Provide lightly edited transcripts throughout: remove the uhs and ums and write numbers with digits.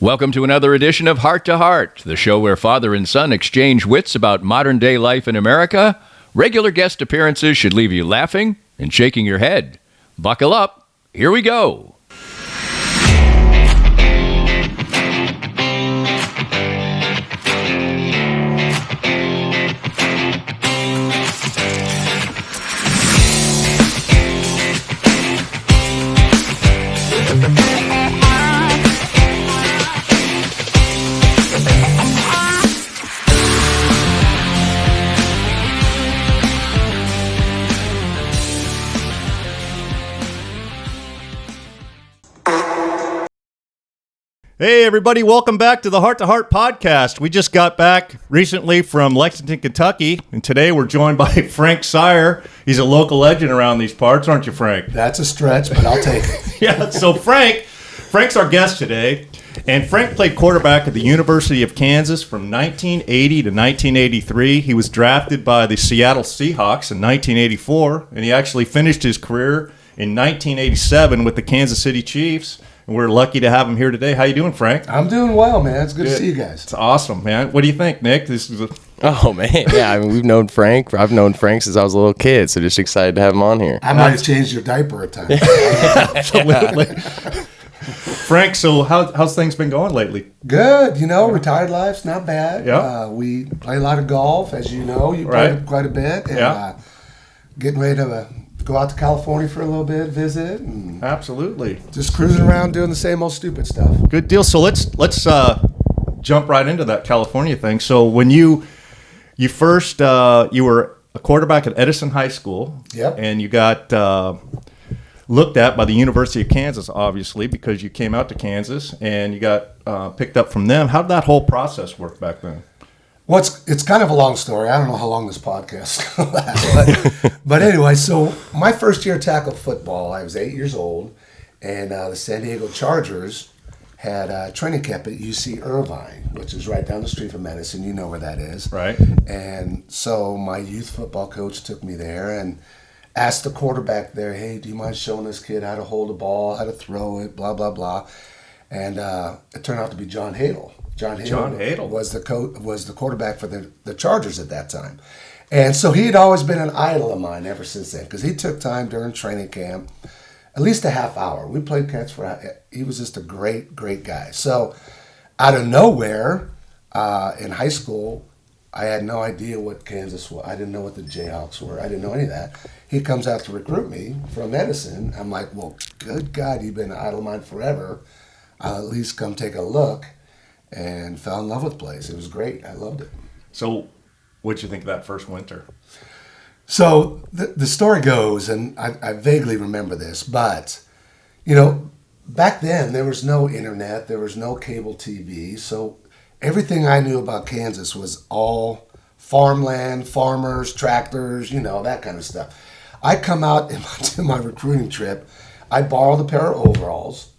Welcome to another edition of Hart to Hart, the show where father and son exchange wits about modern-day life in America. Regular guest appearances should leave you laughing and shaking your head. Buckle up. Here we go. Hey, everybody. Welcome back to the Hart to Hart podcast. We just got back recently from Lexington, Kentucky, and today we're joined by Frank Seurer. He's a local legend around these parts, aren't you, Frank? That's a stretch, but I'll take it. Yeah, so Frank's our guest today, and Frank played quarterback at the University of Kansas from 1980 to 1983. He was drafted by the Seattle Jayhawks in 1984, and he actually finished his career in 1987 with the Kansas City Chiefs. We're lucky to have him here today. How you doing, Frank? I'm doing well, man. It's good to see you guys. It's awesome, man. What do you think, Nick? Oh, man. Yeah, I mean, we've known Frank. I've known Frank since I was a little kid, so just excited to have him on here. I might have changed your diaper at times. Absolutely. Frank, so how's things been going lately? Good. You know, retired life's not bad. Yeah. We play a lot of golf, as you know. You play quite a bit. And, getting ready to go out to California for a little bit, visit, and Absolutely. just cruising around doing the same old stupid stuff. Good deal. So let's jump right into that California thing. So when you first you were a quarterback at Edison High School, Yep. and you got looked at by the University of Kansas, obviously, because you came out to Kansas and you got picked up from them. How did that whole process work back then? Well, it's kind of a long story. I don't know how long this podcast will last. But anyway, so my first year tackle football, I was 8 years old, and the San Diego Chargers had a training camp at UC Irvine, which is right down the street from Madison. You know where that is. Right. And so my youth football coach took me there and asked the quarterback there, hey, do you mind showing this kid how to hold a ball, how to throw it, blah, blah, blah. And it turned out to be John Hadel. John Hadel was the quarterback for the Chargers at that time. And so he had always been an idol of mine ever since then, because he took time during training camp, at least a half hour. We played catch he was just a great, great guy. So out of nowhere, in high school, I had no idea what Kansas was. I didn't know what the Jayhawks were. I didn't know any of that. He comes out to recruit me from Edison. I'm like, well, good God, you've been an idol of mine forever. I'll at least come take a look. And fell in love with the place. It was great. I loved it. So what'd you think of that first winter? So the story goes, and I vaguely remember this, but, you know, back then there was no internet. There was no cable TV. So everything I knew about Kansas was all farmland, farmers, tractors, you know, that kind of stuff. I come out to my recruiting trip. I borrowed a pair of overalls.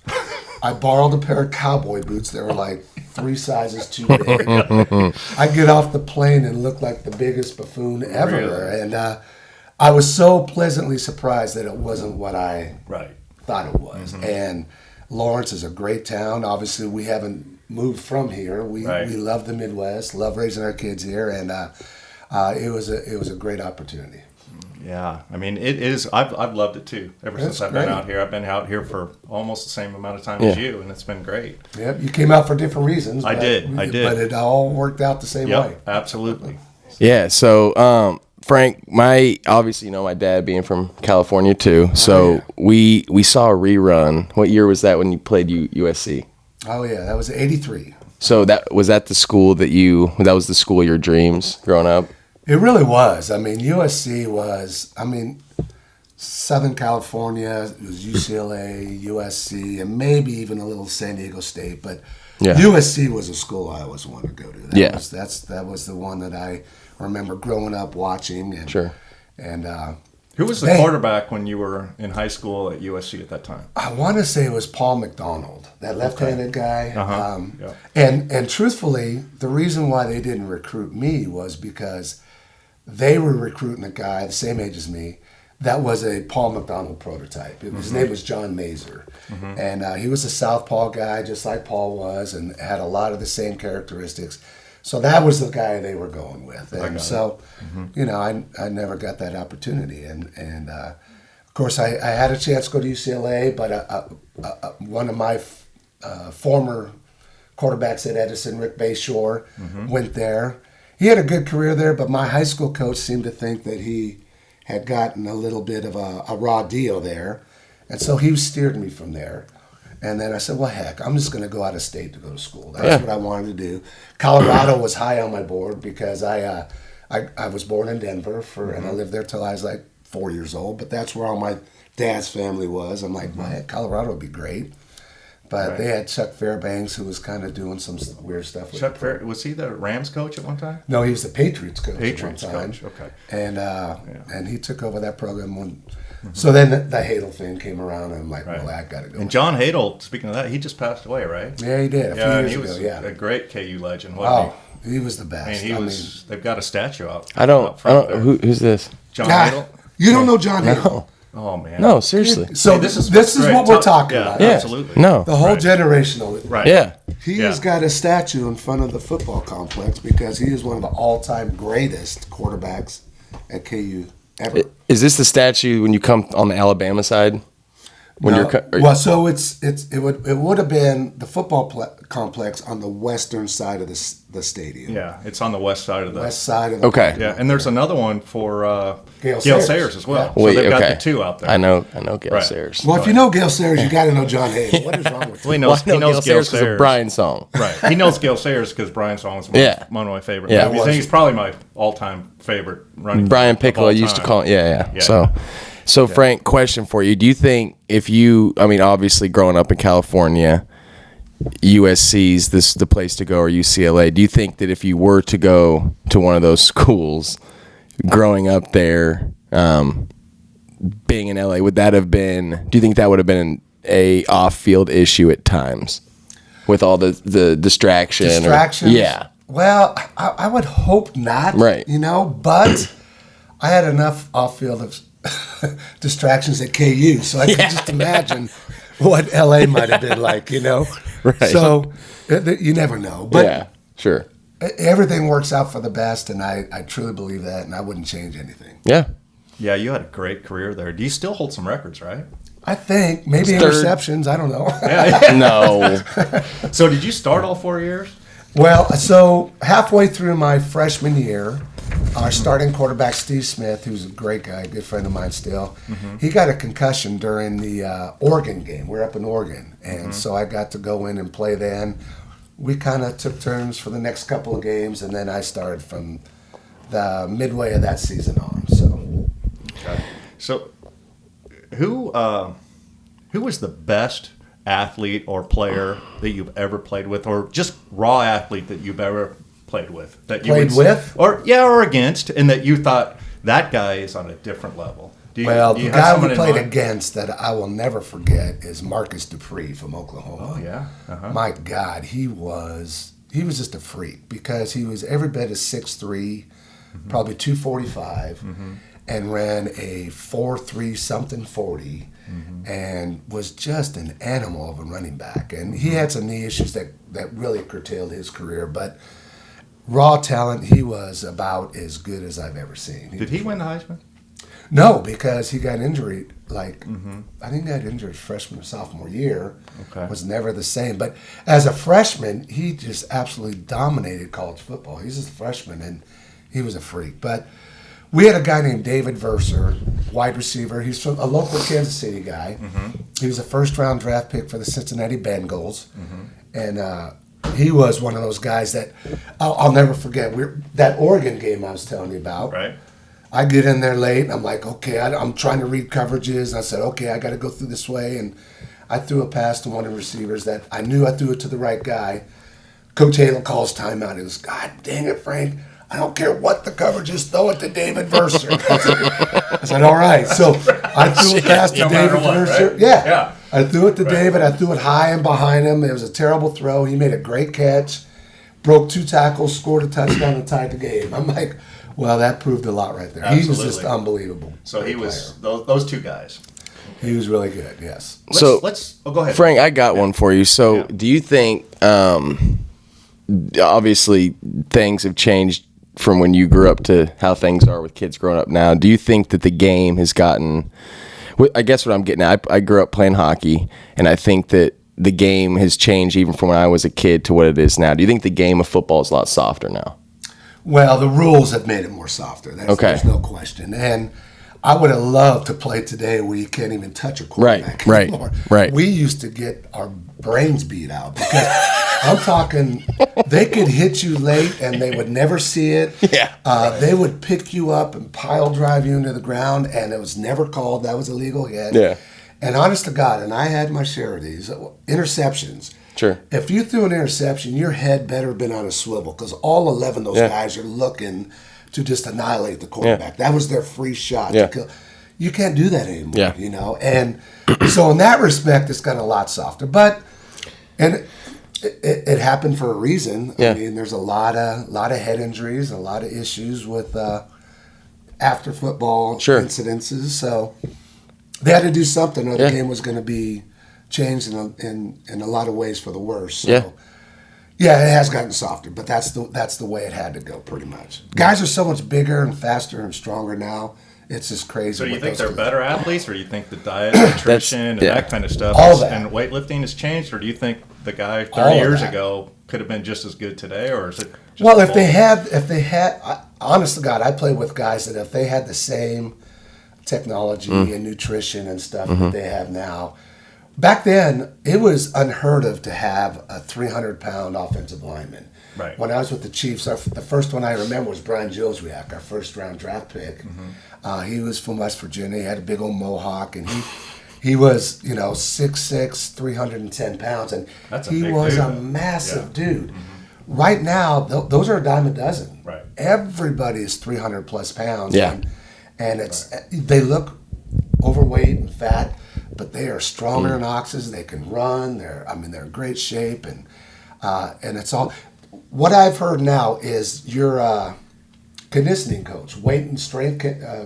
I borrowed a pair of cowboy boots that were like 3 sizes too big. I get off the plane and look like the biggest buffoon ever. Really? And I was so pleasantly surprised that it wasn't what I thought it was. Mm-hmm. And Lawrence is a great town. Obviously, we haven't moved from here. We love the Midwest, love raising our kids here, and it was a great opportunity. Yeah, I mean, it is. I've loved it too. Ever since I've been out here, I've been out here for almost the same amount of time as you, and it's been great. Yep, you came out for different reasons. I did, but it all worked out the same way. Absolutely. Yeah, so Frank, obviously, you know, my dad being from California too, so we saw a rerun. What year was that when you played USC? Oh yeah, that was '83. So that was the school that was the school of your dreams growing up? It really was. I mean, USC was, Southern California, it was UCLA, USC, and maybe even a little San Diego State. But USC was a school I always wanted to go to. That was the one that I remember growing up watching. And, sure. And who was the quarterback when you were in high school at USC at that time? I want to say it was Paul McDonald, that left-handed guy. Uh-huh. And truthfully, the reason why they didn't recruit me was because they were recruiting a guy the same age as me that was a Paul McDonald prototype. His name was John Mazer. And he was a southpaw guy, just like Paul was, and had a lot of the same characteristics. So that was the guy they were going with. And so, you know, I never got that opportunity. And of course, I had a chance to go to UCLA, but one of my former quarterbacks at Edison, Rick Bayshore, went there. He had a good career there, but my high school coach seemed to think that he had gotten a little bit of a raw deal there. And so he steered me from there. And then I said, well, heck, I'm just going to go out of state to go to school. That's what I wanted to do. Colorado was high on my board because I was born in Denver, and I lived there till I was like 4 years old. But that's where all my dad's family was. I'm like, well, heck, Colorado would be great. But they had Chuck Fairbanks, who was kind of doing some weird stuff. Chuck Fairbanks, was he the Rams coach at one time? No, he was the Patriots coach Patriots at one time. coach, okay. And he took over that program when. So then the Hadel thing came around, and I'm like, well, I got to go. And John Hadel, speaking of that, he just passed away, right? Yeah, he did. A few years ago, a great KU legend, wasn't he? He was the best. I mean, they've got a statue out. I don't who's this? John Hadel? You don't know John Hadel? No. Oh, man. No, seriously. So this is what we're talking about. Yeah, absolutely. No. The whole generational. Right. Yeah. He has got a statue in front of the football complex because he is one of the all-time greatest quarterbacks at KU ever. Is this the statue when you come on the Alabama side? So it would have been the football complex on the western side of the stadium. Yeah, it's on the west side of the. West side of the. Okay. Yeah, and there's another one for Gail Sayers as well. Yeah. So they've got the two out there. I know Gail Sayers. Well, if you know Gail Sayers, you got to know John Hayes. What is wrong with you? Well, he knows Gail Sayers because of Brian's song. Right. He knows Gail Sayers because Brian's song is one of my favorite movies. And he's probably my all-time favorite running back. Brian Piccolo used to call it. Yeah. So Frank, question for you. Do you think obviously growing up in California, USC's the place to go, or UCLA, do you think that if you were to go to one of those schools growing up there, being in LA, do you think that would have been a off-field issue at times with all the distractions? Yeah. Well, I would hope not. Right. But I had enough off-field distractions at KU, so I can just imagine what LA might have been like, Right. So you never know. But yeah, sure. Everything works out for the best, and I truly believe that, and I wouldn't change anything. Yeah. Yeah, you had a great career there. Do you still hold some records, right? I think. Maybe interceptions. I don't know. No. So did you start all 4 years? Well, so halfway through my freshman year, our starting quarterback, Steve Smith, who's a great guy, a good friend of mine still, he got a concussion during the Oregon game. We're up in Oregon, and so I got to go in and play then. We kind of took turns for the next couple of games, and then I started from the midway of that season on. So who was the best athlete or player that you've ever played with, or just raw athlete that you've ever played with? Or against, and that you thought that guy is on a different level? The guy we played against that I will never forget is Marcus Dupree from Oklahoma. Oh yeah, my God, he was just a freak because he was every bit of 6'3", probably 245, and ran a 4.3 something 40, and was just an animal of a running back. And he had some knee issues that really curtailed his career, but raw talent, he was about as good as I've ever seen. Did he win the Heisman? No, because he got injured. I think he got injured freshman or sophomore year. Okay. Was never the same. But as a freshman, he just absolutely dominated college football. He's just a freshman, and he was a freak. But we had a guy named David Verser, wide receiver. He's from a local Kansas City guy. He was a first-round draft pick for the Cincinnati Bengals, and he was one of those guys that I'll never forget. That Oregon game I was telling you about. Right. I get in there late, and I'm like, okay, I'm trying to read coverages. And I said, okay, I got to go through this way. And I threw a pass to one of the receivers that I knew I threw it to the right guy. Coach Halen calls timeout. He goes, God dang it, Frank. I don't care what the coverage is, throw it to David Verser. I said, all right. So I threw a pass to David Verser. Right? Yeah. I threw it to David. I threw it high and behind him. It was a terrible throw. He made a great catch, broke 2 tackles, scored a touchdown, and tied the game. I'm like, Well, that proved a lot right there. Absolutely. He was just unbelievable. So he player. was those two guys. He was really good. Yes. Let's go ahead, Frank. I got one for you. So, do you think? Obviously, things have changed from when you grew up to how things are with kids growing up now. Do you think that the game has gotten? I guess what I'm getting at. I grew up playing hockey, and I think that the game has changed even from when I was a kid to what it is now. Do you think the game of football is a lot softer now? Well, the rules have made it more softer. There's no question. And I would have loved to play today where you can't even touch a quarterback anymore. Right. We used to get our brains beat out because I'm talking they could hit you late and they would never see it. Yeah. They would pick you up and pile drive you into the ground, and it was never called. That was a legal hit. Yeah. And honest to God, and I had my share of these interceptions. Sure. If you threw an interception, your head better have been on a swivel because all 11 of those guys are looking to just annihilate the quarterback. That was their free shot to kill. You can't do that anymore, you know. And so in that respect, it's gotten a lot softer. But it happened for a reason. Yeah. I mean, there's a lot of head injuries, a lot of issues with after football incidences. So they had to do something, or the game was going to be changed in a lot of ways for the worse. So, yeah, it has gotten softer, but that's the way it had to go, pretty much. Guys are so much bigger and faster and stronger now. It's just crazy. So do you think they're better athletes, or do you think the diet, nutrition, and that kind of stuff and weightlifting has changed, or do you think the guy 30 years ago could have been just as good today, or is it just well, if they had, honest to God, I play with guys that if they had the same technology and nutrition and stuff that they have now. Back then, it was unheard of to have a 300-pound offensive lineman. Right. When I was with the Chiefs, the first one I remember was Brian Joswiak, our first-round draft pick. He was from West Virginia. He had a big old mohawk, and he was, 6'6", 310 pounds, and he was a massive dude. Right now, those are a dime a dozen. Right. Everybody is 300-plus pounds. Yeah. And they look overweight and fat, but they are stronger than oxes. They can run. They're in great shape, and it's all. What I've heard now is your conditioning coach, weight and strength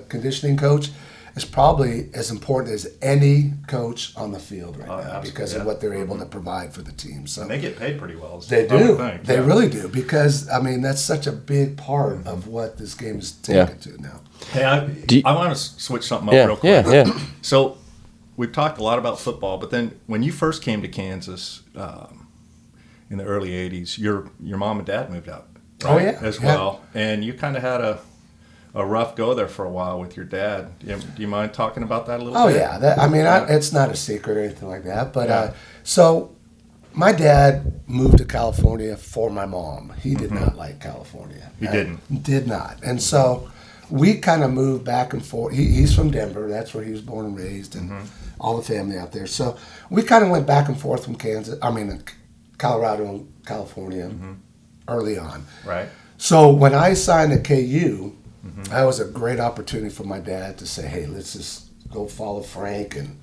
conditioning coach, is probably as important as any coach on the field right now because of what they're able to provide for the team. So and they get paid pretty well. They do. They really do because that's such a big part of what this game is taken to now. Hey, I want to switch something up real quick. Yeah. So we've talked a lot about football, but then when you first came to Kansas in the early 80s, your mom and dad moved out, right? As well. And you kind of had a rough go there for a while with your dad. Do you mind talking about that a little bit? Oh, yeah. It's not a secret or anything like that. But so my dad moved to California for my mom. He did not like California. He didn't? Did not. And so we kind of moved back and forth. He's from Denver. That's where he was born and raised, and all the family out there. So we kind of went back and forth from Colorado and California early on. Right. So when I signed at KU, that was a great opportunity for my dad to say, hey, let's just go follow Frank. And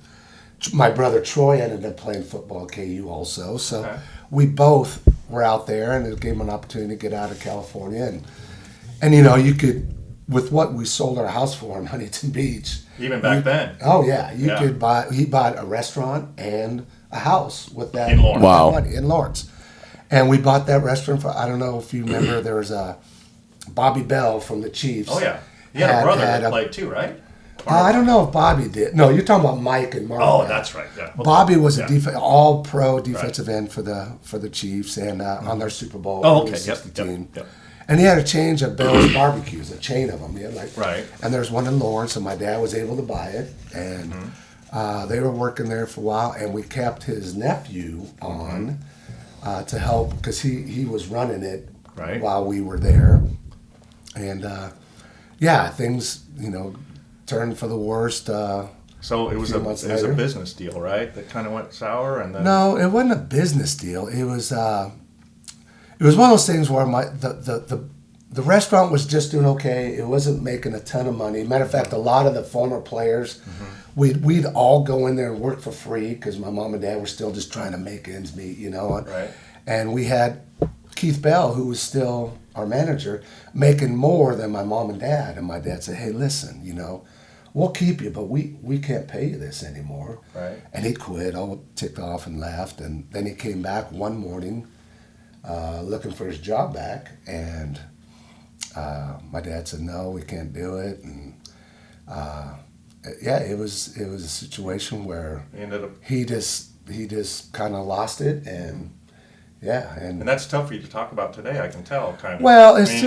my brother Troy ended up playing football at KU also. So we both were out there, and it gave him an opportunity to get out of California. And you could, with what we sold our house for in Huntington Beach. Even back then. Oh, yeah. He bought a restaurant and a house with that. In Lawrence. Wow. Money, in Lawrence. And we bought that restaurant for, I don't know if you remember, there was a Bobby Bell from the Chiefs. Oh, yeah. He had a brother that played too, right? I don't know if Bobby did. No, you're talking about Mike and Mark. Oh, that's right. Yeah. Okay. Bobby was a all-pro defensive end for the Chiefs and on their Super Bowl. Oh, okay. Yep. And he had a chain of Bell's barbecues, a chain of them. He had right. And there's one in Lawrence, and my dad was able to buy it. And they were working there for a while, and we kept his nephew on to help because he was running it while we were there. And things turned for the worst. So it was a business deal, right? That kind of went sour, and then no, it wasn't a business deal. It was one of those things where the restaurant was just doing okay. It wasn't making a ton of money. Matter of fact, a lot of the former players, we'd all go in there and work for free because my mom and dad were still just trying to make ends meet, Right. And we had Keith Bell, who was still our manager, making more than my mom and dad. And my dad said, hey, listen, we'll keep you, but we can't pay you this anymore. Right. And he quit, all ticked off and left. And then he came back one morning looking for his job back. And my dad said, no, we can't do it. And it was a situation where he just kind of lost it. And and that's tough for you to talk about today. I can tell, kind of. Well, it's you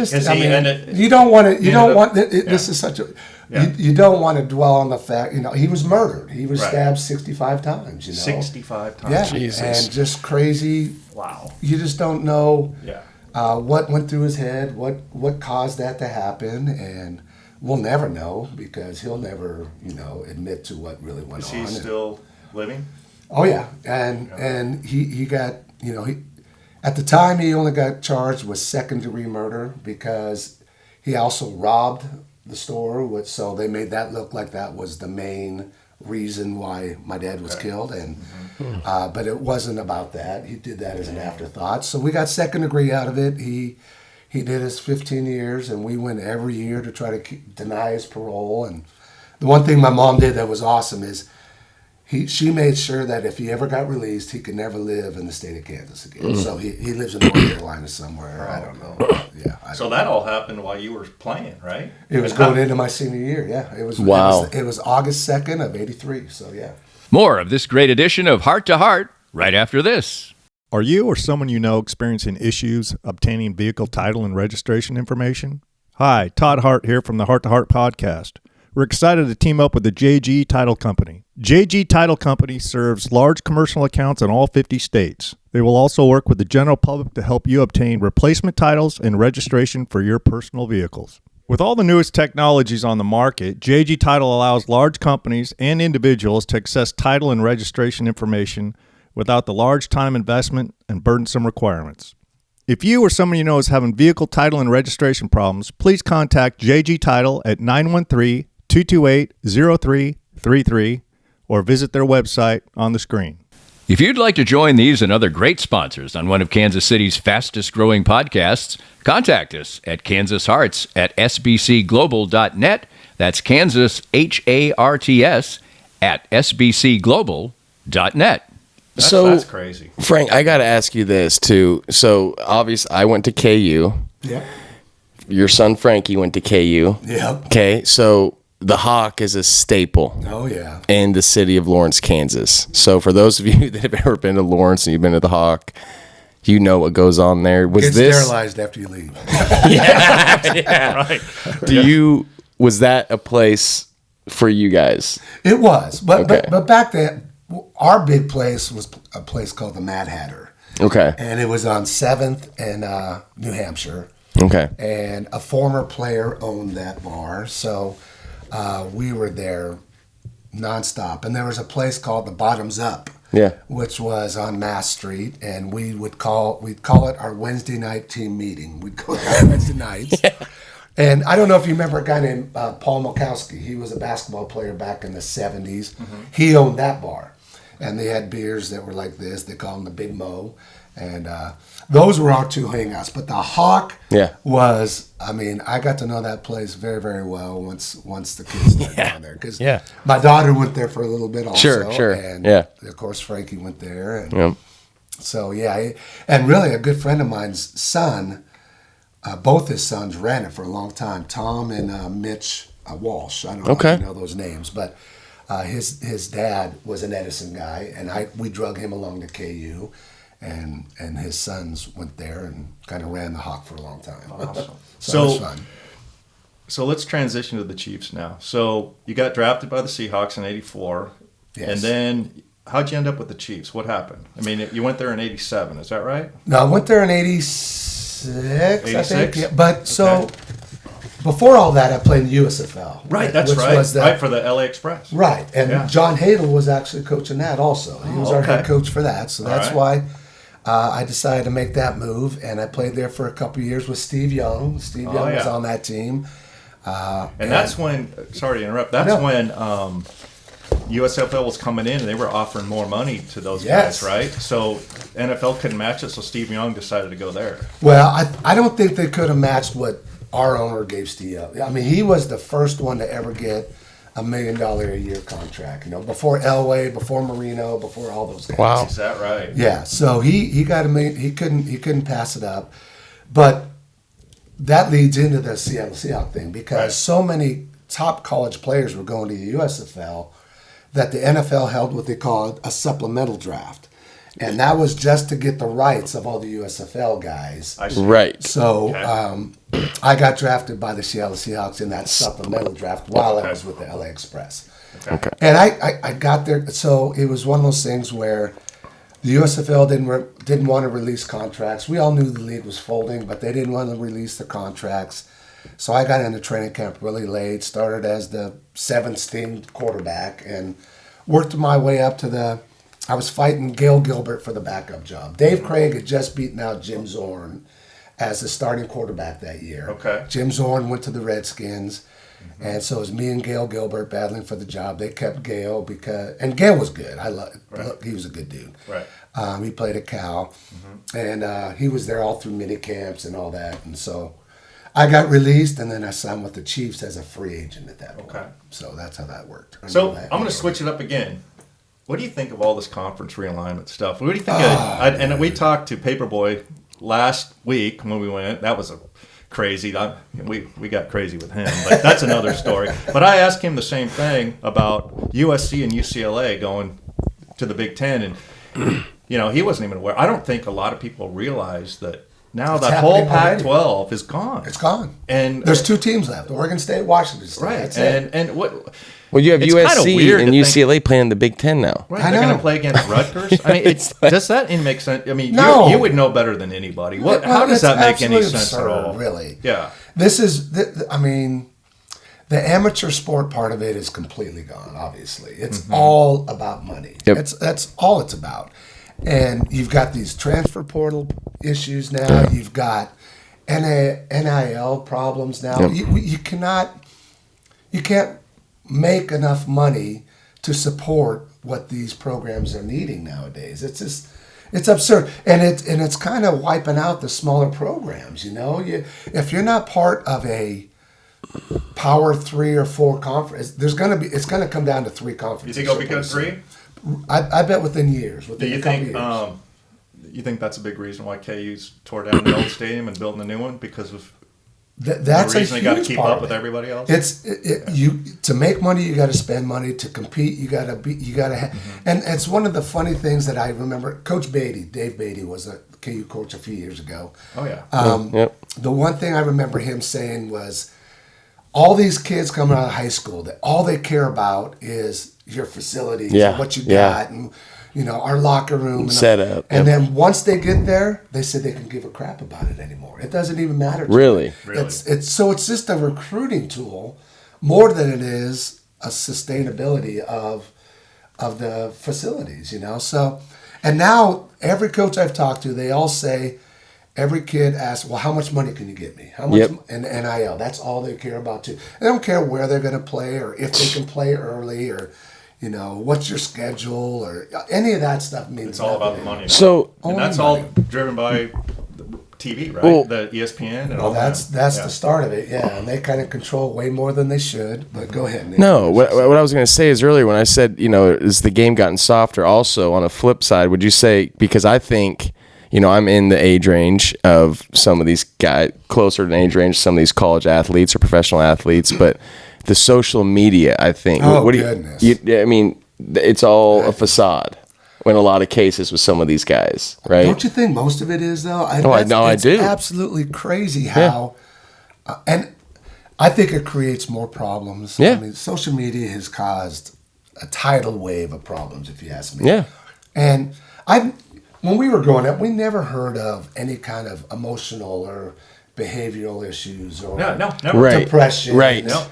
don't want to. You don't want. This is such a. You don't want to dwell on the fact. He was murdered. He was stabbed 65 times. 65 times. Yeah, Jesus. And just crazy. Wow. You just don't know. Yeah. What went through his head? What caused that to happen? And we'll never know because he'll never, admit to what really went on. Is he still living? Oh yeah, and he got at the time he only got charged with second-degree murder because he also robbed the store, so they made that look like that was the main reason why my dad was killed, and but it wasn't about that. He did that as an afterthought. So we got second degree out of it. He did his 15 years, and we went every year to try to deny his parole. And the one thing my mom did that was awesome is she made sure that if he ever got released, he could never live in the state of Kansas again. So he lives in North Carolina somewhere. I don't know. Yeah. So that all happened while you were playing, right? It was going into my senior year. Yeah. It was. Wow. It was August 2nd of '83. So yeah. More of this great edition of Heart to Heart right after this. Are you or someone you know experiencing issues obtaining vehicle title and registration information? Hi, Todd Hart here from the Heart to Heart podcast. We're excited to team up with the JG Title Company. JG Title Company serves large commercial accounts in all 50 states. They will also work with the general public to help you obtain replacement titles and registration for your personal vehicles. With all the newest technologies on the market, JG Title allows large companies and individuals to access title and registration information without the large time investment and burdensome requirements. If you or someone you know is having vehicle title and registration problems, please contact JG Title at 913-228-0333 or visit their website on the screen. If you'd like to join these and other great sponsors on one of Kansas City's fastest-growing podcasts, contact us at kansasharts@sbcglobal.net. That's Kansas, HARTS, at sbcglobal.net. That's crazy. Frank, I got to ask you this, too. So, obviously, I went to KU. Yeah. Your son, Frankie, went to KU. Yep. Okay, so the Hawk is a staple. Oh, yeah. In the city of Lawrence, Kansas. So for those of you that have ever been to Lawrence and you've been to the Hawk, you know what goes on there. Get sterilized after you leave. Yeah. Right. Was that a place for you guys? It was, but back then, our big place was a place called the Mad Hatter. Okay. And it was on 7th and New Hampshire. Okay. And a former player owned that bar, so we were there nonstop. And there was a place called the Bottoms Up, which was on Mass Street, and we'd call it our Wednesday night team meeting. We'd go there Wednesday nights. Yeah. And I don't know if you remember a guy named Paul Milkowski. He was a basketball player back in the 70s. Mm-hmm. He owned that bar. And they had beers that were like this. They called them the Big Mo. And those were our two hangouts. But the Hawk was, I got to know that place very, very well once the kids started down there. Because my daughter went there for a little bit also. Sure. And, of course, Frankie went there. And so, and really a good friend of mine's son, both his sons ran it for a long time. Tom and Mitch Walsh. I don't know if you know those names, but his dad was an Edison guy, and we drug him along to KU, and his sons went there and kind of ran the Hawk for a long time. Awesome. So it was fun. So let's transition to the Chiefs now. So you got drafted by the Seahawks in '84, and then how'd you end up with the Chiefs? What happened? You went there in '87, is that right? No, I went there in '86. I think. Yeah. But before all that, I played in the USFL. Right, that's right. Right, for the LA Express. Right, and John Hadel was actually coaching that also. He was our head coach for that, so that's why I decided to make that move, and I played there for a couple of years with Steve Young. Steve Young was on that team. And that's when, sorry to interrupt, that's when USFL was coming in and they were offering more money to those Yes. guys, right? So NFL couldn't match it, so Steve Young decided to go there. Well, I don't think they could have matched what our owner gave Steve. I mean, he was the first one to ever get $1 million a year contract. Before Elway, before Marino, before all those guys. Wow. Is that right? Yeah. So he got he couldn't pass it up, but that leads into the Seattle Seahawks thing because Right. so many top college players were going to the USFL that the NFL held what they called a supplemental draft. And that was just to get the rights of all the USFL guys. I see. Right. So Okay. I got drafted by the Seattle Seahawks in that supplemental draft while Okay. I was with the LA Express. Okay. And I got there. So it was one of those things where the USFL didn't want to release contracts. We all knew the league was folding, but they didn't want to release the contracts. So I got into training camp really late, started as the 7th-team quarterback, and worked my way up to I was fighting Gail Gilbert for the backup job. Dave Craig had just beaten out Jim Zorn as the starting quarterback that year. Okay. Jim Zorn went to the Redskins, and so it was me and Gail Gilbert battling for the job. They kept Gail and Gail was good. He was a good dude. Right. He played at Cal, and he was there all through mini camps and all that. And so I got released, and then I signed with the Chiefs as a free agent at that point. Okay. So that's how that worked. So I'm going to switch it up again. What do you think of all this conference realignment stuff? What do you think? And we talked to Paperboy last week when we went. That was crazy. We got crazy with him, but that's another story. But I asked him the same thing about USC and UCLA going to the Big Ten, and he wasn't even aware. I don't think a lot of people realize that now It's that whole happening Pac-12 is gone. It's gone. And there's 2 teams left: Oregon State, Washington State. right. That's it. And what? Well, you have It's kinda USC weird and to think- UCLA playing the Big Ten now. Right, I they're going know. to play against Rutgers. I mean, does that even make sense? I mean, No. you would know better than anybody. Well, How does it's that make any absolutely sense absurd, at all? Really? Yeah. This is, I mean, the amateur sport part of it is completely gone. Obviously, it's all about money. Yep. That's all it's about. And you've got these transfer portal issues now. You've got NIL problems now. Yep. You can't make enough money to support what these programs are needing nowadays. It's absurd, and it's kind of wiping out the smaller programs. If you're not part of a Power 3 or 4 conference, it's gonna come down to 3 You conferences. think it'll become 3? I bet within years. Do you think? You think that's a big reason why KU's tore down the old stadium and building a new one because of that's the a reason huge they got to keep part up of with it. everybody else? You to make money, you got to spend money. To compete, you got to and it's one of the funny things that I remember. Coach Dave Beatty was a KU coach a few years ago. Oh yeah. Yep. The one thing I remember him saying was, all these kids coming out of high school, that all they care about is your facilities, Yeah, and what you yeah. got, and our locker room and Setup, And yep. then once they get there, they said they can give a crap about it anymore. It doesn't even matter. To Really? them. Really? It's just a recruiting tool more than it is a sustainability of the facilities. So, and now every coach I've talked to, they all say. Every kid asks, well, how much money can you get me? How much? Yep. And NIL, that's all they care about too. They don't care where they're going to play or if they can play early or, what's your schedule or any of that stuff means It's all about nothing the money. now. So and that's Only all money. driven by the TV, right? Well- The ESPN and Well, all that. that's Yeah. the start of it, yeah. And they kind of control way more than they should. But go ahead, Nick. no, what I was going to say is earlier when I said, is the game gotten softer? Also, on a flip side, would you say, because I think, I'm in the age range of some of these guys, closer to the age range of some of these college athletes or professional athletes, but the social media, I think. Oh, what do goodness. I mean, it's all a facade in a lot of cases with some of these guys, right? Don't you think most of it is, though? I do. It's absolutely crazy how, and I think it creates more problems. Yeah. I mean, social media has caused a tidal wave of problems, if you ask me. Yeah. And when we were growing up, we never heard of any kind of emotional or behavioral issues or No, never. Right. depression. Right. No.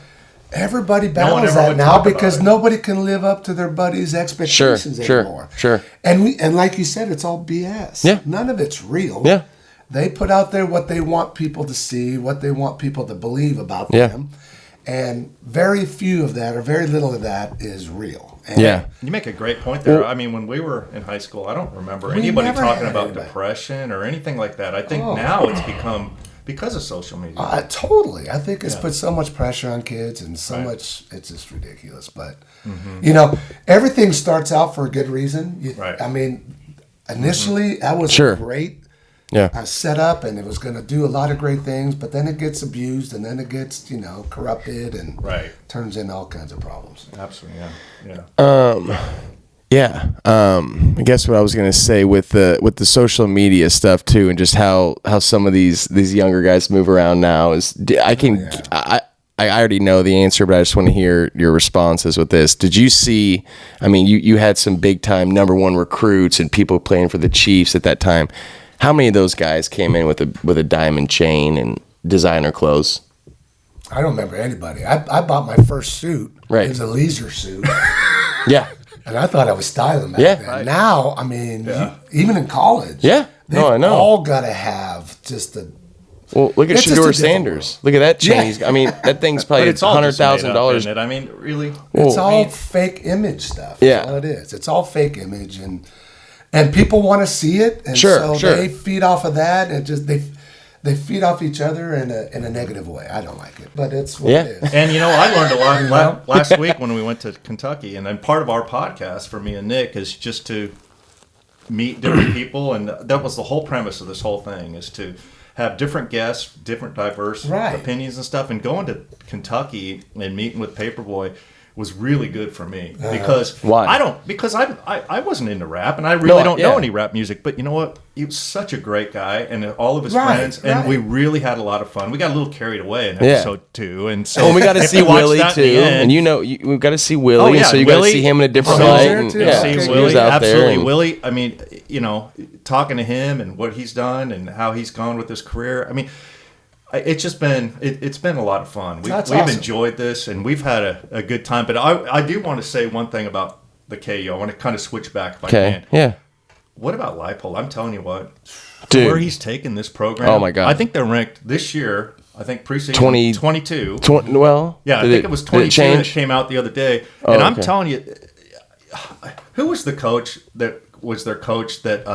Everybody one battles ever that would now talk about because it. nobody can live up to their buddies' expectations anymore. Sure. And like you said, it's all BS. Yeah. None of it's real. Yeah. They put out there what they want people to see, what they want people to believe about Yeah. them. And very few of that, or very little of that, is real. And Yeah. You make a great point there. I mean, when we were in high school, I don't remember anybody never talking had about anybody. depression or anything like that. I think now it's become because of social media. Totally. I think it's put so much pressure on kids and so much, it's just ridiculous. But, you know, everything starts out for a good reason. I mean, initially, that was a great set up, and it was going to do a lot of great things, but then it gets abused, and then it gets, you know, corrupted, and turns into all kinds of problems. Absolutely, yeah. I guess what I was gonna say with the social media stuff too, and just how some of these younger guys move around now is I already know the answer, but I just want to hear your responses with this. Did you see? I mean, you had some big time #1 recruits and people playing for the Chiefs at that time. How many of those guys came in with a diamond chain and designer clothes? I don't remember anybody. I bought my first suit. Right. It was a leisure suit. Yeah. And I thought I was styling back then. Right. Now, I mean, even in college, Yeah. they've I know. all got to have just a. Well, look at It's just a Shedeur different Sanders. Look at that chain. I mean, that thing's But probably it's all just made up, $100,000. isn't it? I mean, really. It's all fake image stuff. Yeah. That's all it is. It's all fake image, and people want to see it, and Sure. they feed off of that, and just they feed off each other in a negative way. I don't like it, but it's what it is. And, you know, I learned a lot last week when we went to Kentucky. And then part of our podcast for me and Nick is just to meet different people. And that was the whole premise of this whole thing, is to have different guests, different diverse opinions and stuff. And going to Kentucky and meeting with Paperboy was really good for me because Why? I wasn't into rap, and I really don't know any rap music. But you know what? He was such a great guy, and all of his friends, and we really had a lot of fun. We got a little carried away in episode 2, and so we got to see Willie too, and we've got to see Willie, and so you got to see him in a different light. And, see he Willie, was out absolutely. there. Willie, I mean, you know, talking to him and what he's done and how he's gone with his career. I mean, it's just been it's been a lot of fun. We've awesome. enjoyed this, and we've had a good time. But I do want to say one thing about the KU. I want to kind of switch back if I can. Yeah. What about Leipold? I'm telling you what, Dude. where he's taken this program. Oh my God. I think they're ranked this year. I think preseason 22. Yeah, I think it was 22 that came out the other day. Oh, and I'm okay. telling you, who was the coach that was their coach that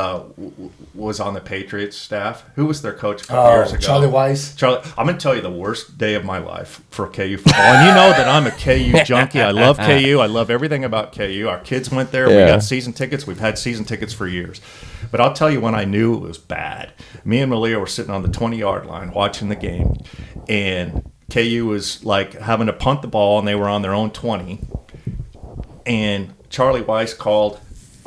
was on the Patriots staff? Who was their coach a couple years ago? Charlie Weiss. Charlie, I'm going to tell you the worst day of my life for KU football. And you know that I'm a KU junkie. I love KU. I love everything about KU. Our kids went there. Yeah. We got season tickets. We've had season tickets for years. But I'll tell you when I knew it was bad. Me and Malia were sitting on the 20-yard line watching the game. And KU was like having to punt the ball, and they were on their own 20. And Charlie Weiss called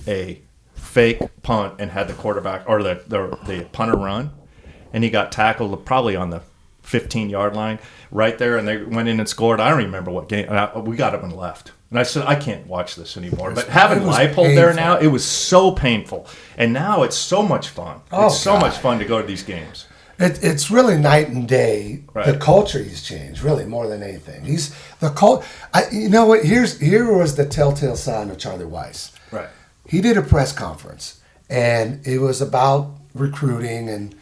a fake punt and had the quarterback or the punter run, and he got tackled probably on the 15-yard line right there, and they went in and scored. I don't remember what game. We got up and left. And I said, I can't watch this anymore. But having Leipold there now, it was so painful. And now it's so much fun. It's so much fun to go to these games. It's really night and day. Right. The culture he's changed, really, more than anything. He's the you know what? Here was the telltale sign of Charlie Weiss. Right. He did a press conference, and it was about recruiting, and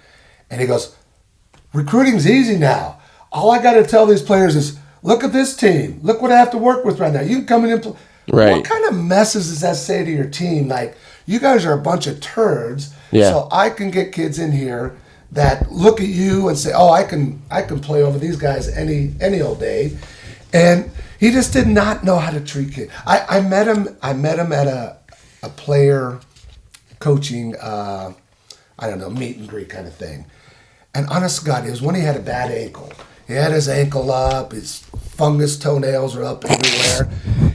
he goes, "Recruiting's easy now. All I got to tell these players is, look at this team. Look what I have to work with right now. You can come in and play." Right. What kind of message does that say to your team? Like, you guys are a bunch of turds, Yeah. so I can get kids in here that look at you and say, "Oh, I can play over these guys any old day," and he just did not know how to treat kids. I met him at a player coaching meet and greet kind of thing, and honest to God, it was when he had a bad ankle. He had his ankle up, his fungus toenails were up everywhere.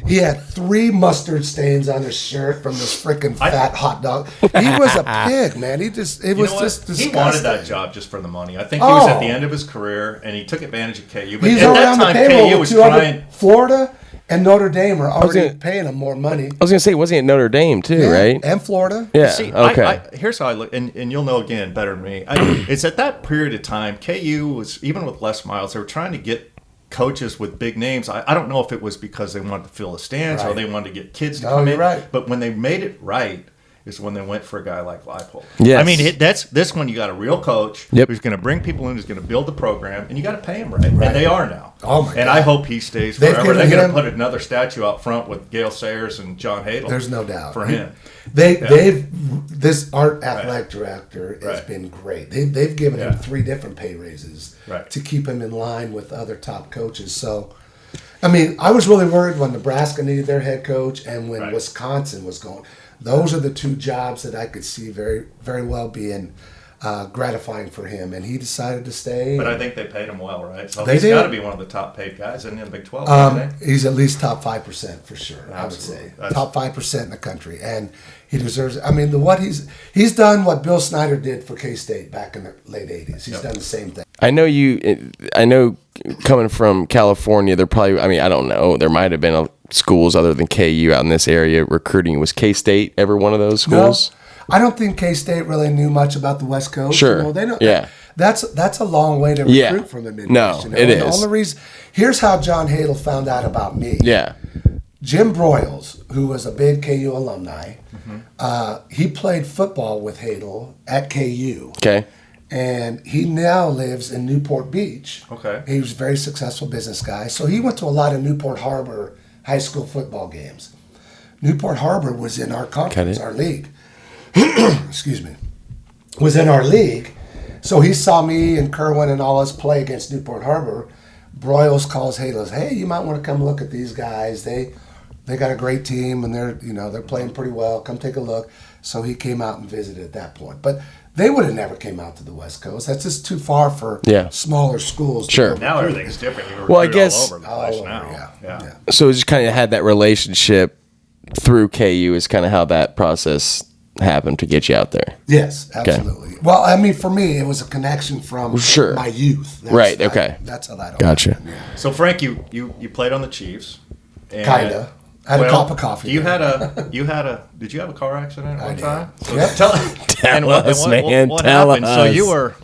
He had 3 mustard stains on his shirt from this freaking fat hot dog. He was a pig, man. It was just disgusting. He wanted that job just for the money. I think he was at the end of his career, and he took advantage of KU. But He's at around that time, the payroll KU with was trying. Florida and Notre Dame are already paying him more money. I was gonna say, wasn't he at Notre Dame too, right? And Florida. Yeah. See, Okay. here's how I look, and you'll know again better than me. It's at that period of time, KU was, even with Les Miles, they were trying to get coaches with big names. I don't know if it was because they wanted to fill the stands or Right. they wanted to get kids to No, come you're in. right. But when they made it right, is when they went for a guy like Leipold. Yes. I mean, that's this one. You got a real coach Yep. who's going to bring people in, who's going to build the program, and you got to pay him right. And they are now. Oh, my And God. I hope he stays They've forever. They're given going to him- put another statue out front with Gail Sayers and John Hadle. There's no doubt for him. This art athletic director has Right. been great. They've given him Yeah. 3 different pay raises Right. to keep him in line with other top coaches. So, I mean, I was really worried when Nebraska needed their head coach and when Right. Wisconsin was going. Those are the 2 jobs that I could see very, very well being gratifying for him, and he decided to stay. But I think they paid him well, right? So They he's did. got to be one of the top paid guys in the Big 12. Isn't he? He's at least top 5% for sure. Absolutely. I would say That's- top 5% in the country, and he deserves. I mean, he's done what Bill Snyder did for K-State back in the late '80s. He's done the same thing. I know coming from California, there probably, I mean, I don't know, there might have been schools other than KU out in this area recruiting. Was K-State ever one of those schools? No, I don't think K-State really knew much about the West Coast. Sure. You know, they don't. Yeah. That's a long way to Yeah. recruit from the Midwest. No, you know? it And the is. only reason. Here's how John Hadle found out about me. Yeah. Jim Broyles, who was a big KU alumni, Mm-hmm. he played football with Hadle at KU. Okay. And he now lives in Newport Beach. Okay. He was a very successful business guy. So he went to a lot of Newport Harbor high school football games. Newport Harbor was in our conference, our league. Excuse me. Was in our league. So he saw me and Kerwin and all us play against Newport Harbor. Broyles calls Hadle, hey, you might want to come look at these guys. They got a great team and they're playing pretty well. Come take a look. So he came out and visited at that point. But they would have never came out to the West Coast. That's just too far for smaller schools. Sure. Now everything's different. You Well, I recruit guess- all over the place over, now. yeah. So it just kind of had that relationship through KU is kind of how that process happened to get you out there. Yes, absolutely. Well, I mean, for me, it was a connection from Sure. my youth. Right, okay. That's how that all Gotcha. happened, yeah. So Frank, you played on the Chiefs. And, Kinda. I had a cup of coffee. Did you have a car accident at one did. time? So Yep. tell us, man. What Tell happened? So us.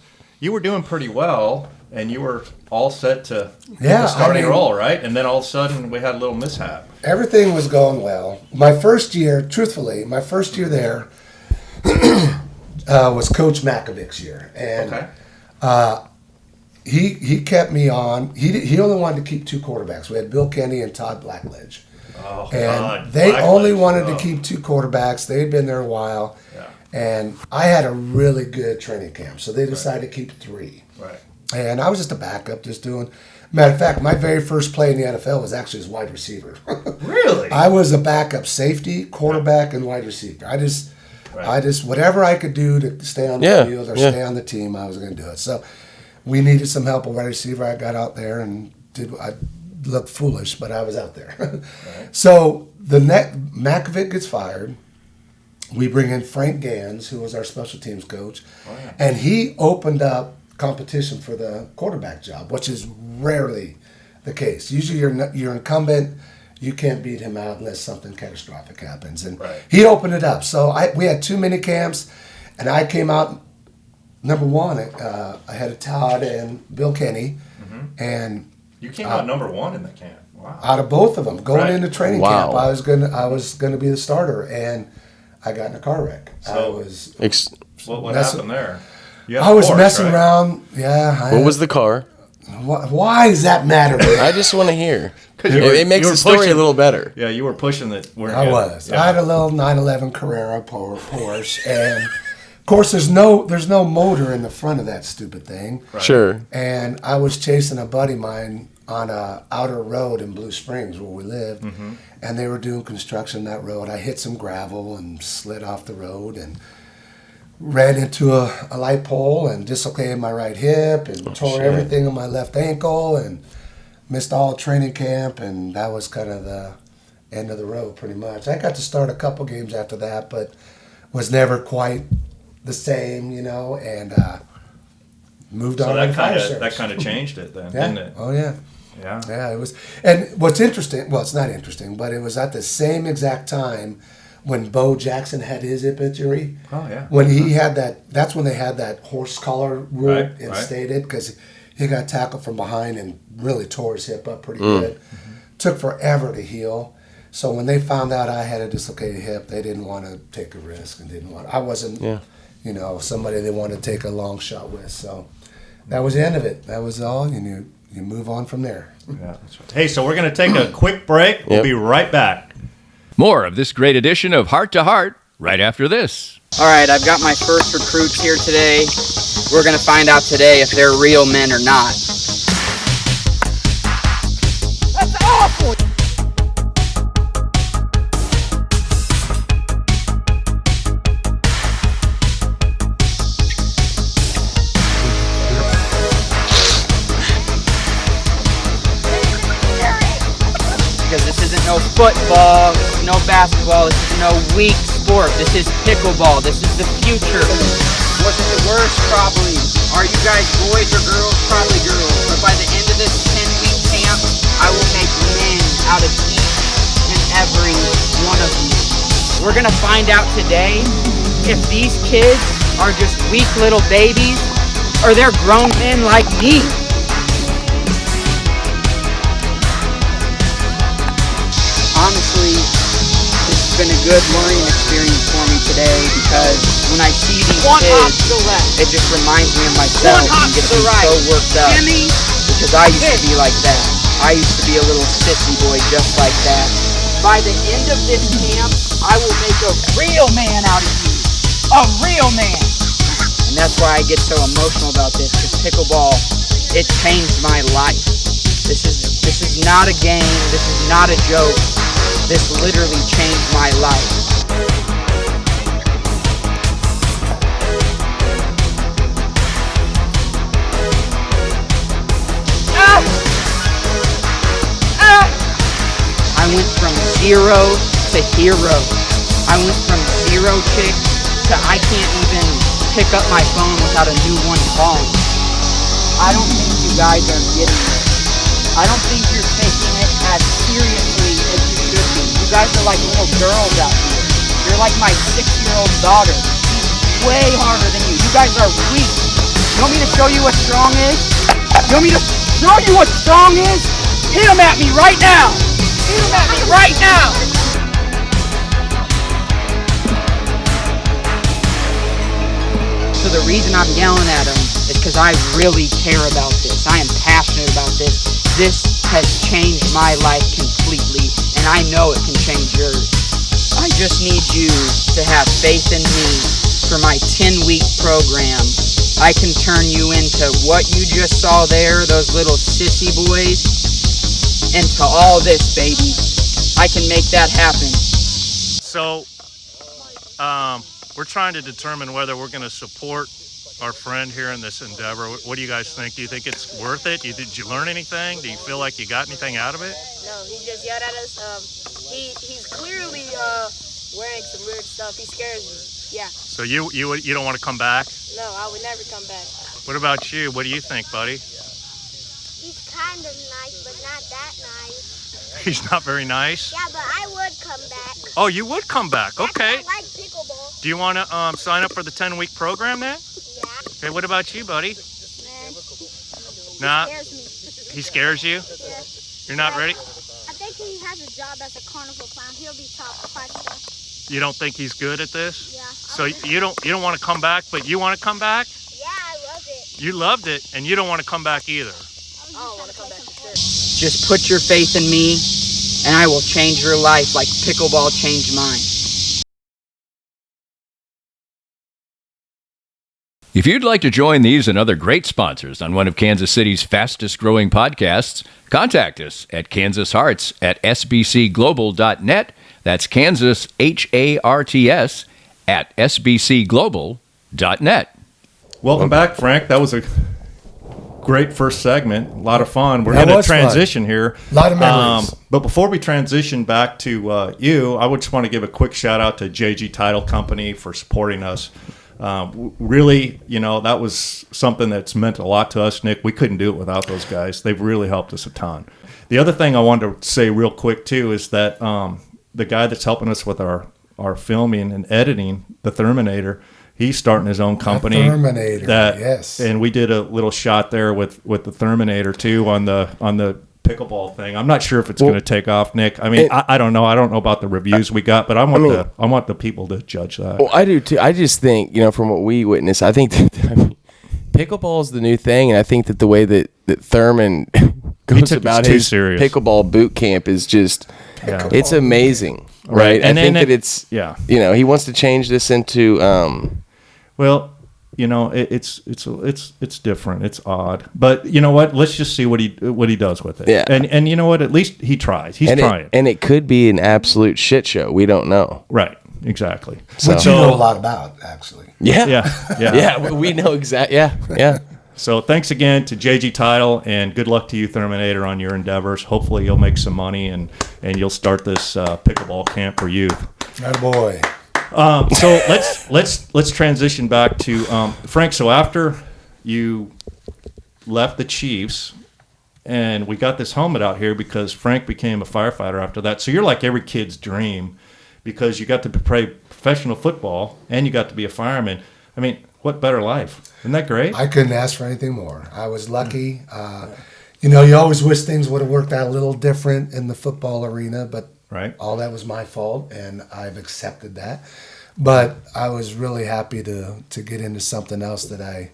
you were doing pretty well, and you were all set to get Yeah, the starting I mean- role, right? And then all of a sudden, we had a little mishap. Everything was going well. My first year, truthfully, there was Coach Makovich's year, and Okay. he kept me on. He only wanted to keep 2 quarterbacks. We had Bill Kenny and Todd Blackledge. Oh And God. they only Blackledge. wanted Oh. to keep 2 quarterbacks. They had been there a while. Yeah. And I had a really good training camp. So they decided to keep 3. Right. And I was just a backup, just doing. Matter of fact, my very first play in the NFL was actually as wide receiver. Really? I was a backup safety, quarterback, and wide receiver. I just whatever I could do to stay on the field or stay on the team, I was going to do it. So we needed some help at wide receiver. I got out there and I looked foolish, but I was out there. Right. So Makovich gets fired. We bring in Frank Gans, who was our special teams coach, and he opened up competition for the quarterback job, which is rarely the case. Usually you're incumbent, you can't beat him out unless something catastrophic happens. And he opened it up. So we had 2 mini camps, and I came out number 1 ahead of Todd and Bill Kenny, and You came out number 1 in the camp. Wow. out of both of them going into training camp, Wow. I was gonna be the starter, and I got in a car wreck. So- What happened there? You had I a was Porsche, messing right? around. Yeah. What was the car? Why does that matter? I just want to hear. 'Cause you were- It makes you were the story pushing- a little better. Yeah, you were pushing it. I was. Yeah. I had a little 911 Carrera Porsche, and of course, there's no motor in the front of that stupid thing. Right. Sure. And I was chasing a buddy of mine on a outer road in Blue Springs where we lived, and they were doing construction on that road. I hit some gravel and slid off the road and ran into a light pole and dislocated my right hip and tore shit. everything on my left ankle and missed all training camp, and that was kind of the end of the road pretty much. I got to start a couple games after that, but was never quite the same, and moved So on. that kind of changed it then, yeah. didn't it? Oh yeah. Yeah. Yeah, it was. And what's interesting, well, it's not interesting, but it was at the same exact time when Bo Jackson had his hip injury. Oh yeah. When he had that's when they had that horse collar rule Right, instated, because he got tackled from behind and really tore his hip up pretty good. Took forever to heal. So when they found out I had a dislocated hip, they didn't want to take a risk I wasn't, somebody they wanted to take a long shot with. So that was the end of it. That was all. You move on from there. Yeah, that's right. Hey, so we're going to take a quick break. We'll be right back. More of this great edition of Heart to Heart right after this. All right, I've got my first recruits here today. We're going to find out today if they're real men or not. That's awful! Because this isn't no football, this is no basketball, this is no weak sport. This is pickleball. This is the future. What's the worst? Probably. Are you guys boys or girls? Probably girls. But by the end of this 10-week camp, I will make men out of each and every one of you. We're going to find out today if these kids are just weak little babies or they're grown men like me. Honestly, this has been a good learning experience for me today because when I see these kids, it just reminds me of myself and gets me so worked up because I used to be like that. I used to be a little sissy boy just like that. By the end of this camp, I will make a real man out of you. A real man. And that's why I get so emotional about this because pickleball, it changed my life. This is not a game. This is not a joke. This literally changed my life. I went from zero to hero. I went from zero chicks to I can't even pick up my phone without a new one calling. I don't think you guys are getting it. I don't think you're taking it as seriously as you should be. You guys are like little girls out here. You're like my 6-year-old daughter. She's way harder than you. You guys are weak. You want me to show you what strong is? You want me to show you what strong is? Hit them at me right now. Hit them at me right now. So the reason I'm yelling at them is because I really care about this. I am passionate about this. This has changed my life completely, and I know it can change yours. I just need you to have faith in me for my 10-week program. I can turn you into what you just saw there, those little sissy boys, into all this, baby. I can make that happen. So, we're trying to determine whether we're going to support our friend here in this endeavor. What do you guys think? Do you think it's worth it? Did you learn anything? Do you feel like you got anything out of it? No, he just yelled at us. He's clearly wearing some weird stuff. He scares me. Yeah. So you don't want to come back? No, I would never come back. What about you? What do you think, buddy? He's kind of nice, but not that nice. He's not very nice? Yeah, but I would come back. Oh, you would come back. Okay. I like pickleball. Do you want to sign up for the 10-week program then? Yeah. Okay, what about you, buddy? Man, Nah. he scares me. He scares you? Yeah. You're not ready? I think he has a job as a carnival clown. He'll be top 5-star. You don't think he's good at this? Yeah. So you don't want to come back, but you want to come back? Yeah, I love it. You loved it, and you don't want to come back either. I don't want to come back for sure. Just put your faith in me, and I will change your life like pickleball changed mine. If you'd like to join these and other great sponsors on one of Kansas City's fastest-growing podcasts, contact us at kansasharts@sbcglobal.net. That's Kansas, HARTS, at sbcglobal.net. Welcome back, Frank. That was a great first segment. A lot of fun. We're That going to was fun. transition here. A lot of memories. But before we transition back to you, I would just want to give a quick shout out to JG Title Company for supporting us. Really, that was something that's meant a lot to us, Nick. We couldn't do it without those guys. They've really helped us a ton. The other thing I wanted to say real quick, too, is that the guy that's helping us with our filming and editing, the Therminator, he's starting his own company. Therminator, yes. And we did a little shot there with the Therminator, too, on the pickleball thing. I'm not sure if it's going to take off, Nick. I mean, I don't know. I don't know about the reviews we got, but I want the people to judge that. Well, I do too. I just think, from what we witness, I think that pickleball is the new thing, and I think that the way that Thurman goes about his pickleball boot camp is just, it's amazing, right? I think that it's, he wants to change this into, it's different. It's odd, but you know what? Let's just see what he does with it. Yeah, and you know what? At least he tries. He's trying, and it could be an absolute shit show. We don't know. Right. Exactly. Which you know a lot about, actually. Yeah. We know exactly. Yeah. So thanks again to JG Title, and good luck to you, Terminator, on your endeavors. Hopefully you'll make some money and you'll start this pickleball camp for youth. Attaboy. So let's transition back to Frank. So after you left the Chiefs, and we got this helmet out here because Frank became a firefighter after that. So you're like every kid's dream, because you got to play professional football and you got to be a fireman. I mean, what better life? Isn't that great? I couldn't ask for anything more. I was lucky. You always wish things would have worked out a little different in the football arena, but all that was my fault, and I've accepted that. But I was really happy to get into something else that I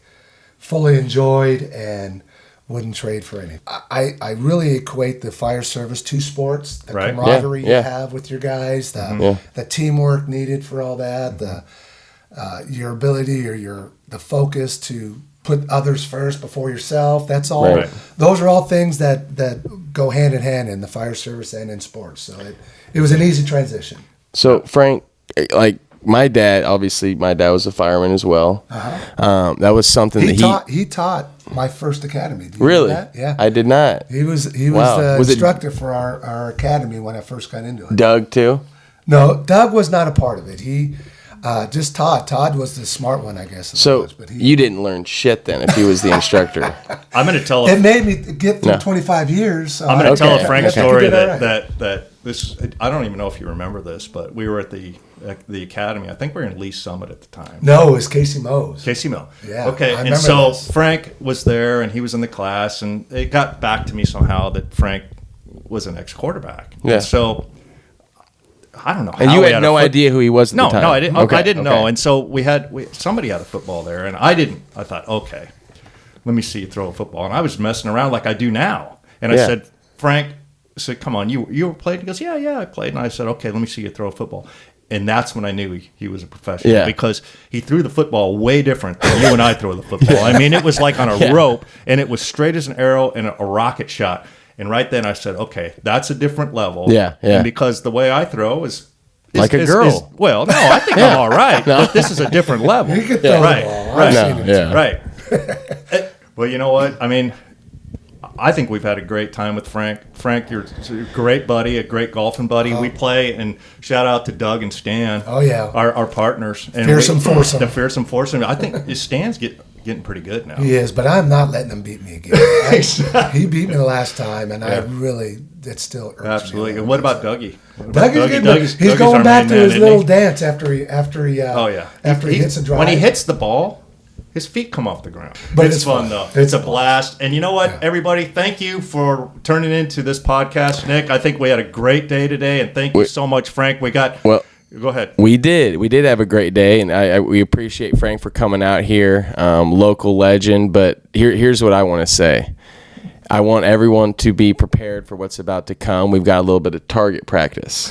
fully enjoyed and wouldn't trade for anything. I really equate the fire service to sports, the camaraderie you have with your guys, the teamwork needed for all that, your ability or the focus to put others first before yourself. That's all. Right. Those are all things that go hand in hand in the fire service and in sports. So it was an easy transition. So Frank, like my dad was a fireman as well. That was something he taught my first academy. Do you really? know that? Yeah, I did not. He was the instructor for our academy when I first got into it. Doug too? No, Doug was not a part of it. He just Todd. Todd was the smart one, I guess. So you didn't learn shit then if he was the instructor. I'm going to tell. It made me get through 25 years. So I'm going to tell a Frank story that this. I don't even know if you remember this, but we were at the academy. I think we were in Lee Summit at the time. No, it was Casey Mose. Casey Mose. Yeah. Okay. And so Frank was there, and he was in the class, and it got back to me somehow that Frank was an ex-quarterback. Yeah. And so I don't know. And you had no idea who he was at the time? No, I didn't. I didn't know. And so somebody had a football there, and I didn't. I thought, okay, let me see you throw a football. And I was messing around like I do now. And I said, Frank, I said, come on, you played? He goes, yeah, I played. And I said, okay, let me see you throw a football. And that's when I knew he was a professional, because he threw the football way different than you and I throw the football. I mean, it was like on a rope, and it was straight as an arrow and a rocket shot. And right then I said, okay, that's a different level. Yeah. And because the way I throw is like a girl. Well, no, I think I'm all right, but this is a different level. You can throw the ball. Right. Well, you know what? I mean, I think we've had a great time with Frank. Frank, you're a great buddy, a great golfing buddy. We play, and shout out to Doug and Stan. Oh, yeah. Our partners. And Fearsome Foursome. The Fearsome Foursome. I think Stan's getting pretty good now. He is, but I'm not letting him beat me again. He beat me the last time, and I really, it still irks me. Absolutely. And what about Dougie? He's going back to his little dance after he hits a drive. When he hits the ball, his feet come off the ground. But it's fun, though. It's a blast. And you know what, everybody? Thank you for turning into this podcast, Nick. I think we had a great day today, and thank you so much, Frank. Go ahead. We did have a great day, and we appreciate Frank for coming out here, local legend. But here's what I want to say. I want everyone to be prepared for what's about to come. We've got a little bit of target practice.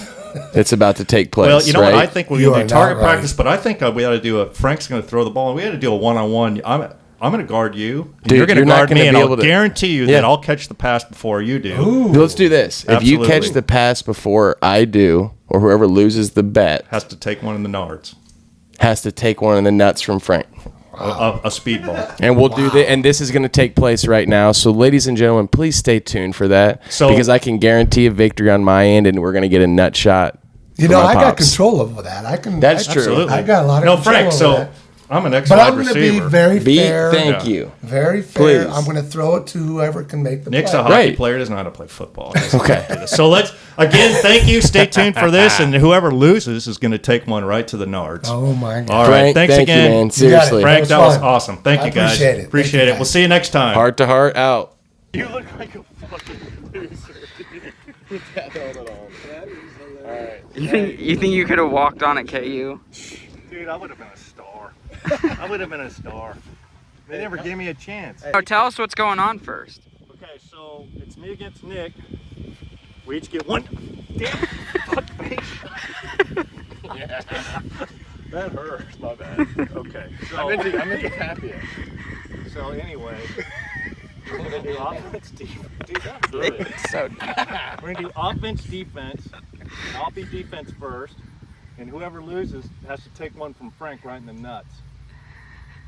It's about to take place. Well, you know what? I think we're going to do target practice, but I think we ought to do Frank's going to throw the ball, and we ought to do a one-on-one. I'm going to guard you. Dude, you're going to guard me, and I'll guarantee you that I'll catch the pass before you do. Ooh. Let's do this. Absolutely. If you catch the pass before I do, or whoever loses the bet has to take one in the nards. Has to take one in the nuts from Frank. A speedball. And we'll do that, and this is going to take place right now. So, ladies and gentlemen, please stay tuned for that, because I can guarantee a victory on my end, and we're going to get a nut shot. I got control over that. That's true. Absolutely. I got a lot of control over that. I'm an ex-wide receiver. But I'm going to be very fair. Thank you. Very fair. Please. I'm going to throw it to whoever can make the Nick's play. a hockey player. Doesn't know how to play football. Okay. So again, thank you. Stay tuned for this. And whoever loses is going to take one right to the nards. Oh, my God. All right. Frank, Thanks again. you, man. Seriously. Frank, that was awesome. Thank you, guys. Appreciate it. Appreciate it. We'll see you next time. Heart to heart out. You look like a fucking You think you could have walked on at KU? Dude, I would have been a star. I would have been a star. They never gave me a chance. Oh, tell us what's going on first. Okay, so it's me against Nick. We each get one. Damn fuck face. Yeah. That hurts. My bad. Okay. So I'm into happy. So anyway, we're gonna do offense, defense. Dude, that's good. So We're gonna do offense, defense. I'll be defense first, and whoever loses has to take one from Frank right in the nuts.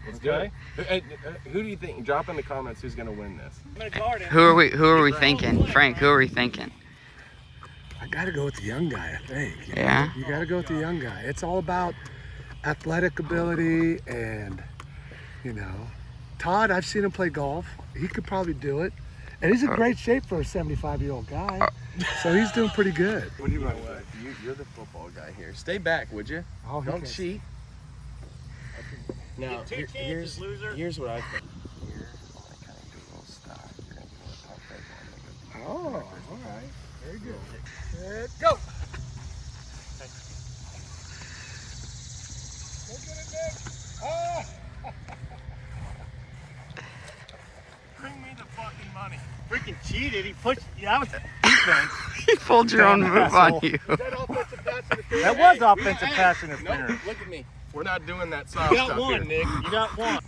Let's do it. Who do you think? Drop in the comments who's gonna win this. who are we thinking? Frank, who are we thinking? I got to go with the young guy, I think. Yeah? You got to go with the young guy. It's all about athletic ability and, Todd, I've seen him play golf. He could probably do it. And he's in great shape for a 75-year-old guy. So he's doing pretty good. What do you want? You're the football guy here. Stay back, would you? Oh, Don't cheat. Now, Here's loser. Here's what I think. Oh, all right. Very good. Let's go. Look at it, Nick. Oh. Bring me the fucking money. Freaking cheated. He pushed. That was defense. He pulled your own move on you. That was offensive pass interference. Nope, look at me. We're not doing that soft You got stuff one, here. Nick. You got one.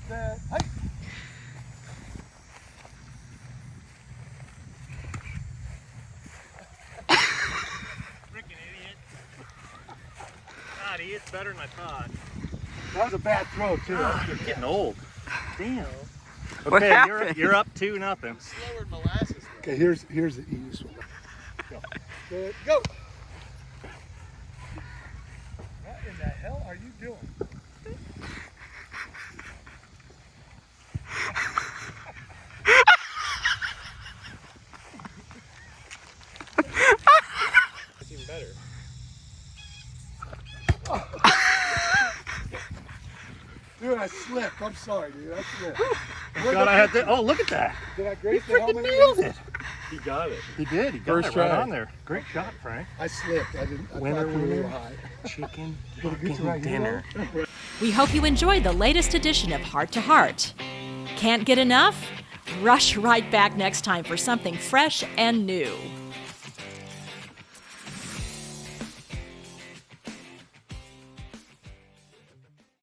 Freaking idiot. God, he hits better than I thought. That was a bad throw, too. You're getting old. Damn. What Okay, happened? you're up 2-0. Slower than molasses. Okay, here's the easiest one. Go. Go. What in the hell are you doing? It's even better. Dude, I slipped. I'm sorry, dude. I slipped. God, I had to. Oh, look at that. Did I grace the helmet? Nailed it. He got it. He did. He got First it right try. on there. Great shot, Frank. I slipped. I didn't. I Winner, thought I threw it a little winner. high. Chicken Did it get you right here, dinner. though? We hope you enjoyed the latest edition of Heart to Heart. Can't get enough? Rush right back next time for something fresh and new.